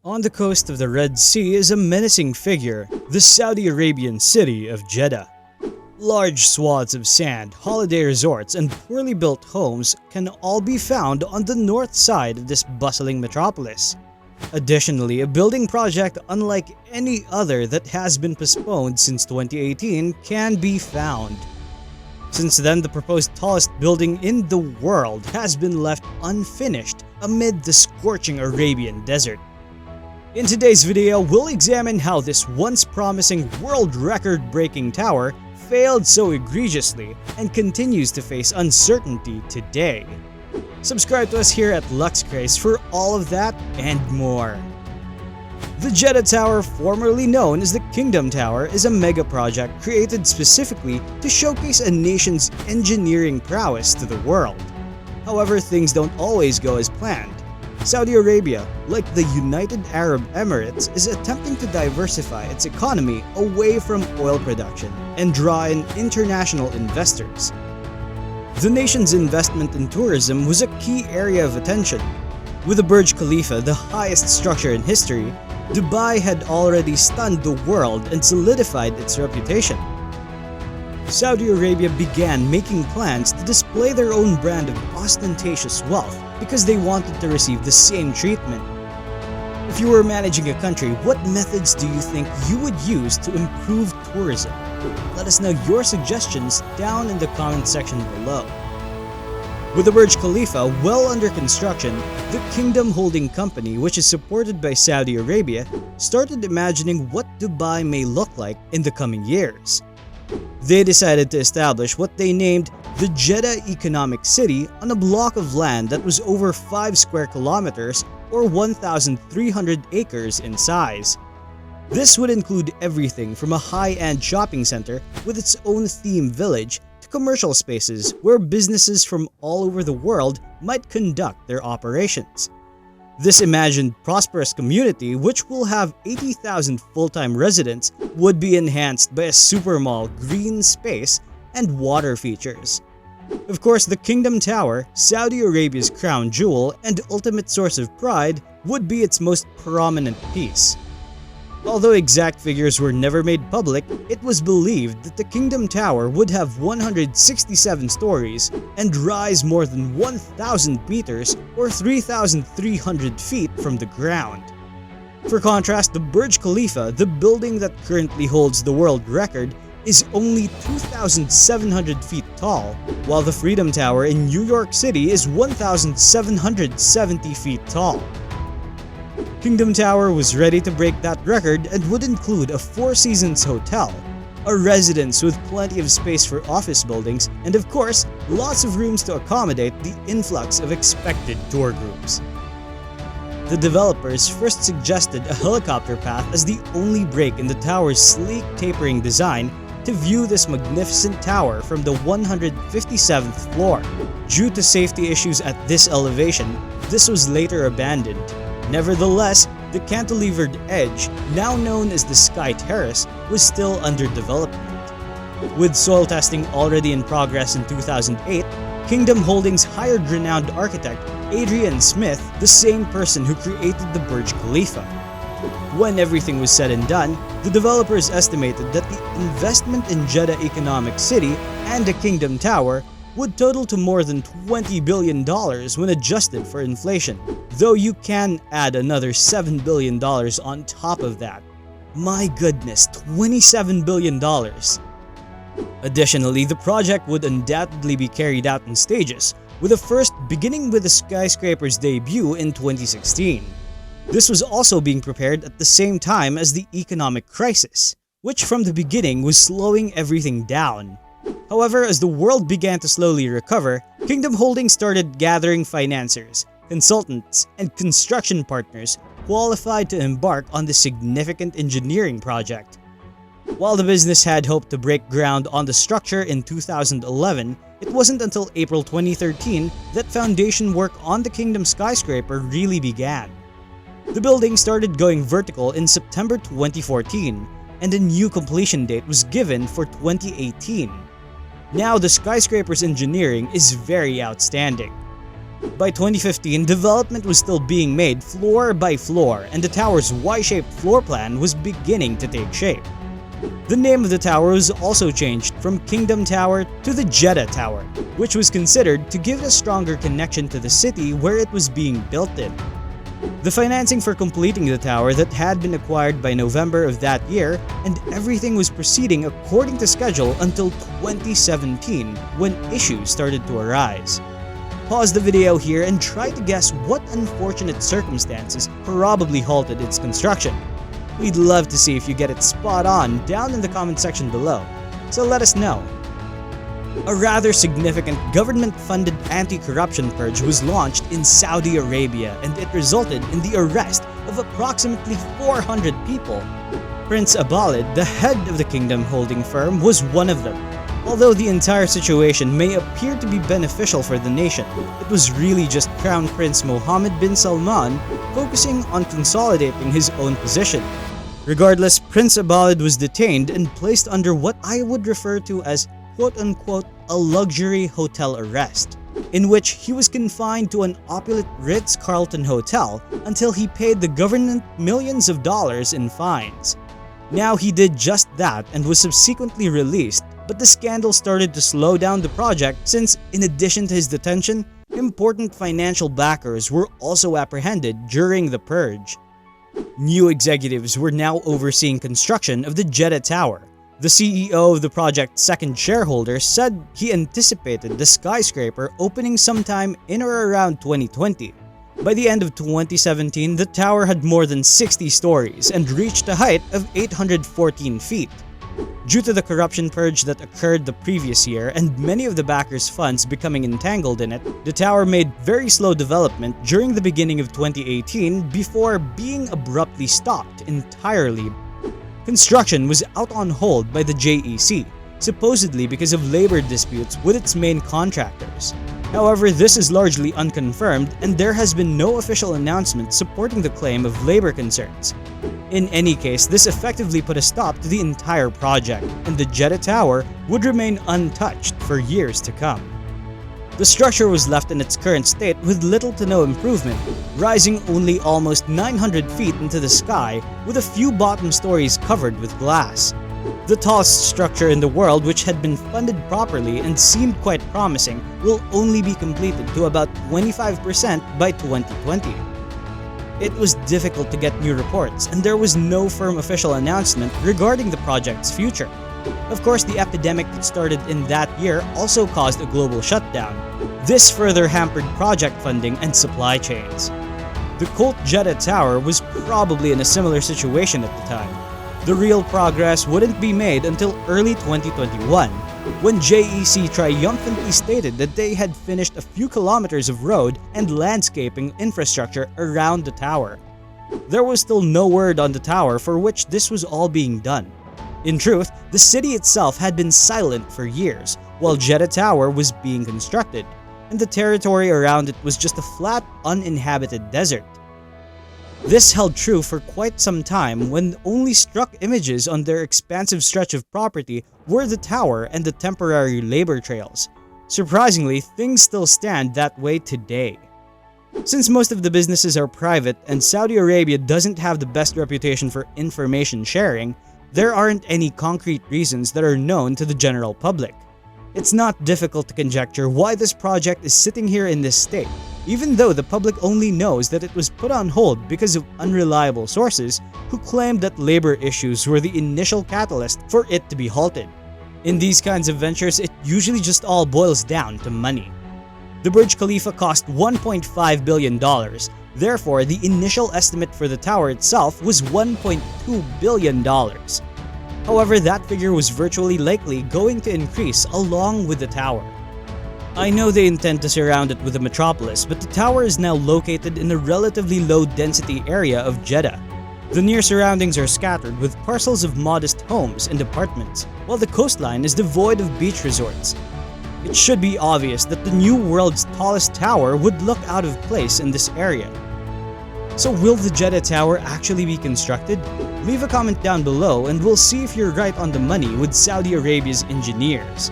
On the coast of the Red Sea is a menacing figure, the Saudi Arabian city of Jeddah. Large swaths of sand, holiday resorts, and poorly built homes can all be found on the north side of this bustling metropolis. Additionally, a building project unlike any other that has been postponed since 2018 can be found. Since then, the proposed tallest building in the world has been left unfinished amid the scorching Arabian desert. In today's video, we'll examine how this once promising world record-breaking tower failed so egregiously and continues to face uncertainty today. Subscribe to us here at LuxCraze for all of that and more. The Jeddah Tower, formerly known as the Kingdom Tower, is a mega project created specifically to showcase a nation's engineering prowess to the world. However, things don't always go as planned. Saudi Arabia, like the United Arab Emirates, is attempting to diversify its economy away from oil production and draw in international investors. The nation's investment in tourism was a key area of attention. With the Burj Khalifa, the highest structure in history, Dubai had already stunned the world and solidified its reputation. Saudi Arabia began making plans to display their own brand of ostentatious wealth because they wanted to receive the same treatment. If you were managing a country, what methods do you think you would use to improve tourism? Let us know your suggestions down in the comment section below. With the Burj Khalifa well under construction, the Kingdom Holding Company, which is supported by Saudi Arabia, started imagining what Dubai may look like in the coming years. They decided to establish what they named the Jeddah Economic City on a block of land that was over 5 square kilometers or 1,300 acres in size. This would include everything from a high-end shopping center with its own theme village to commercial spaces where businesses from all over the world might conduct their operations. This imagined prosperous community, which will have 80,000 full-time residents, would be enhanced by a supermall, green space, and water features. Of course, the Kingdom Tower, Saudi Arabia's crown jewel and ultimate source of pride, would be its most prominent piece. Although exact figures were never made public, it was believed that the Kingdom Tower would have 167 stories and rise more than 1,000 meters or 3,300 feet from the ground. For contrast, the Burj Khalifa, the building that currently holds the world record, is only 2,700 feet tall, while the Freedom Tower in New York City is 1,770 feet tall. Kingdom Tower was ready to break that record and would include a Four Seasons hotel, a residence with plenty of space for office buildings, and of course, lots of rooms to accommodate the influx of expected tour groups. The developers first suggested a helicopter path as the only break in the tower's sleek tapering design to view this magnificent tower from the 157th floor. Due to safety issues at this elevation, this was later abandoned. Nevertheless, the cantilevered edge, now known as the Sky Terrace, was still under development. With soil testing already in progress in 2008, Kingdom Holdings hired renowned architect Adrian Smith, the same person who created the Burj Khalifa. When everything was said and done, the developers estimated that the investment in Jeddah Economic City and the Kingdom Tower would total to more than $20 billion when adjusted for inflation, though you can add another $7 billion on top of that. My goodness, $27 billion! Additionally, the project would undoubtedly be carried out in stages, with the first beginning with the skyscraper's debut in 2016. This was also being prepared at the same time as the economic crisis, which from the beginning was slowing everything down. However, as the world began to slowly recover, Kingdom Holdings started gathering financiers, consultants, and construction partners qualified to embark on this significant engineering project. While the business had hoped to break ground on the structure in 2011, it wasn't until April 2013 that foundation work on the Kingdom skyscraper really began. The building started going vertical in September 2014, and a new completion date was given for 2018. Now the skyscraper's engineering is very outstanding. By 2015, development was still being made floor by floor, and the tower's Y-shaped floor plan was beginning to take shape. The name of the tower was also changed from Kingdom Tower to the Jeddah Tower, which was considered to give a stronger connection to the city where it was being built in. The financing for completing the tower that had been acquired by November of that year, and everything was proceeding according to schedule until 2017 when issues started to arise. Pause the video here and try to guess what unfortunate circumstances probably halted its construction. We'd love to see if you get it spot on down in the comment section below, so let us know. A rather significant government-funded anti-corruption purge was launched in Saudi Arabia, and it resulted in the arrest of approximately 400 people. Prince Abalid, the head of the kingdom holding firm, was one of them. Although the entire situation may appear to be beneficial for the nation, it was really just Crown Prince Mohammed bin Salman focusing on consolidating his own position. Regardless, Prince Abalid was detained and placed under what I would refer to as quote-unquote a luxury hotel arrest, in which he was confined to an opulent Ritz-Carlton hotel until he paid the government millions of dollars in fines. Now he did just that and was subsequently released, but the scandal started to slow down the project since, in addition to his detention, important financial backers were also apprehended during the purge. New executives were now overseeing construction of the Jeddah Tower. The CEO of the project's second shareholder said he anticipated the skyscraper opening sometime in or around 2020. By the end of 2017, the tower had more than 60 stories and reached a height of 814 feet. Due to the corruption purge that occurred the previous year and many of the backers' funds becoming entangled in it, the tower made very slow development during the beginning of 2018 before being abruptly stopped entirely. Construction was out on hold by the JEC, supposedly because of labor disputes with its main contractors. However, this is largely unconfirmed and there has been no official announcement supporting the claim of labor concerns. In any case, this effectively put a stop to the entire project, and the Jeddah Tower would remain untouched for years to come. The structure was left in its current state with little to no improvement, rising only almost 900 feet into the sky with a few bottom stories covered with glass. The tallest structure in the world, which had been funded properly and seemed quite promising, will only be completed to about 25% by 2020. It was difficult to get new reports, and there was no firm official announcement regarding the project's future. Of course, the epidemic that started in that year also caused a global shutdown. This further hampered project funding and supply chains. The cult Jeddah Tower was probably in a similar situation at the time. The real progress wouldn't be made until early 2021, when JEC triumphantly stated that they had finished a few kilometers of road and landscaping infrastructure around the tower. There was still no word on the tower for which this was all being done. In truth, the city itself had been silent for years, while Jeddah Tower was being constructed, and the territory around it was just a flat, uninhabited desert. This held true for quite some time when only struck images on their expansive stretch of property were the tower and the temporary labor trails. Surprisingly, things still stand that way today. Since most of the businesses are private and Saudi Arabia doesn't have the best reputation for information sharing, there aren't any concrete reasons that are known to the general public. It's not difficult to conjecture why this project is sitting here in this state, even though the public only knows that it was put on hold because of unreliable sources who claimed that labor issues were the initial catalyst for it to be halted. In these kinds of ventures, it usually just all boils down to money. The Burj Khalifa cost $1.5 billion, therefore the initial estimate for the tower itself was $1.2 billion. However, that figure was virtually likely going to increase along with the tower. I know they intend to surround it with a metropolis, but the tower is now located in a relatively low-density area of Jeddah. The near surroundings are scattered with parcels of modest homes and apartments, while the coastline is devoid of beach resorts. It should be obvious that the new world's tallest tower would look out of place in this area. So will the Jeddah Tower actually be constructed? Leave a comment down below and we'll see if you're right on the money with Saudi Arabia's engineers.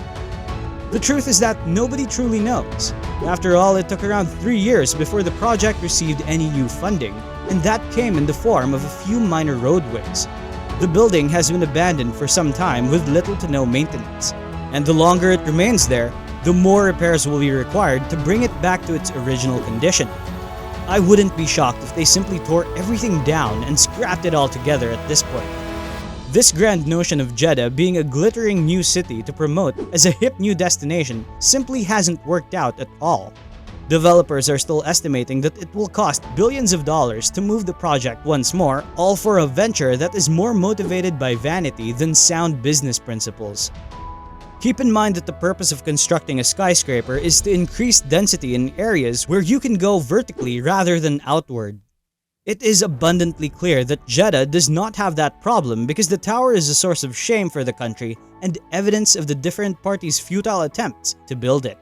The truth is that nobody truly knows. After all, it took around 3 years before the project received any new funding, and that came in the form of a few minor roadways. The building has been abandoned for some time with little to no maintenance, and the longer it remains there, the more repairs will be required to bring it back to its original condition. I wouldn't be shocked if they simply tore everything down and scrapped it all together at this point. This grand notion of Jeddah being a glittering new city to promote as a hip new destination simply hasn't worked out at all. Developers are still estimating that it will cost billions of dollars to move the project once more, all for a venture that is more motivated by vanity than sound business principles. Keep in mind that the purpose of constructing a skyscraper is to increase density in areas where you can go vertically rather than outward. It is abundantly clear that Jeddah does not have that problem because the tower is a source of shame for the country and evidence of the different parties' futile attempts to build it.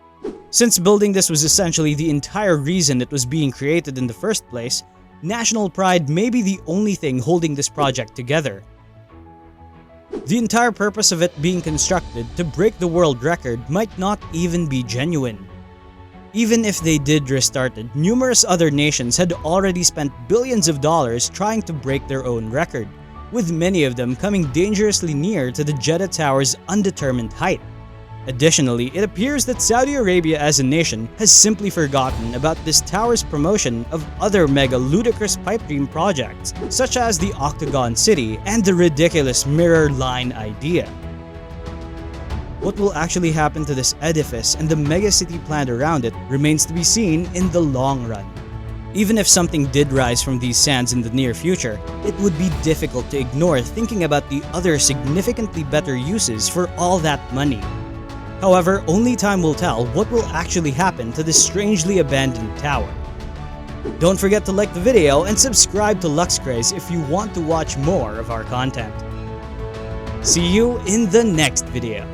Since building this was essentially the entire reason it was being created in the first place, national pride may be the only thing holding this project together. The entire purpose of it being constructed to break the world record might not even be genuine. Even if they did restart it, numerous other nations had already spent billions of dollars trying to break their own record, with many of them coming dangerously near to the Jeddah Tower's undetermined height. Additionally, it appears that Saudi Arabia as a nation has simply forgotten about this tower's promotion of other mega ludicrous pipe dream projects, such as the Octagon City and the ridiculous mirror line idea. What will actually happen to this edifice and the megacity planned around it remains to be seen in the long run. Even if something did rise from these sands in the near future, it would be difficult to ignore thinking about the other significantly better uses for all that money. However, only time will tell what will actually happen to this strangely abandoned tower. Don't forget to like the video and subscribe to LuxCraze if you want to watch more of our content. See you in the next video.